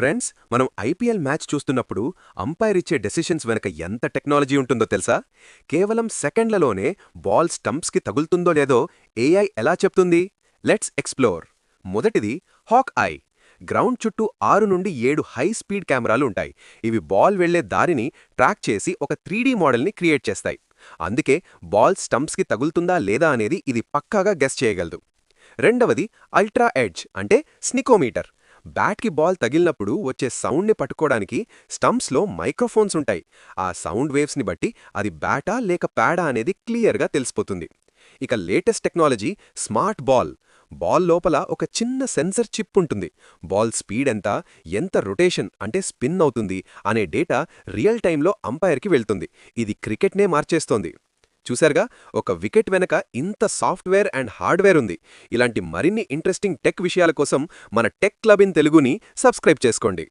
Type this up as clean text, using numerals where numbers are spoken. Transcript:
Friends, మనం IPL match చూస్తున్నప్పుడు umpire ఇచ్చే డెసిషన్స్ వెనక ఎంత టెక్నాలజీ ఉంటుందో తెలుసా? కేవలం సెకండ్లలోనే బాల్ స్టంప్స్కి తగులుతుందో లేదో ఏఐ ఎలా చెప్తుంది? Let's explore. మొదటిది హాక్ ఐ. గ్రౌండ్ చుట్టూ 6 నుండి 7 హై స్పీడ్ కెమెరాలు ఉంటాయి. ఇవి బాల్ వెళ్లే దారిని ట్రాక్ చేసి ఒక 3D మోడల్ని క్రియేట్ చేస్తాయి. అందుకే బాల్ స్టంప్స్కి తగులుతుందా లేదా అనేది ఇది పక్కాగా గెస్ చేయగలదు. రెండవది అల్ట్రా ఎడ్జ్ అంటే స్నికోమీటర్. బ్యాట్కి బాల్ తగిలినప్పుడు వచ్చే సౌండ్ని పట్టుకోవడానికి స్టంప్స్లో మైక్రోఫోన్స్ ఉంటాయి. ఆ సౌండ్ వేవ్స్ని బట్టి అది బ్యాటా లేక ప్యాడా అనేది క్లియర్గా తెలిసిపోతుంది. ఇక latest technology smart ball. Ball లోపల ఒక చిన్న సెన్సర్ చిప్ ఉంటుంది. బాల్ స్పీడ్ ఎంత రొటేషన్ అంటే స్పిన్ అవుతుంది అనే డేటా రియల్ టైంలో అంపైర్కి వెళ్తుంది. ఇది క్రికెట్నే మార్చేస్తోంది. చూశారుగా, ఒక వికెట్ వెనక ఇంత సాఫ్ట్వేర్ అండ్ హార్డ్వేర్ ఉంది. ఇలాంటి మరిన్ని ఇంట్రెస్టింగ్ టెక్ విషయాల కోసం మన టెక్ క్లబ్ ఇన్ తెలుగుని సబ్స్క్రైబ్ చేసుకోండి.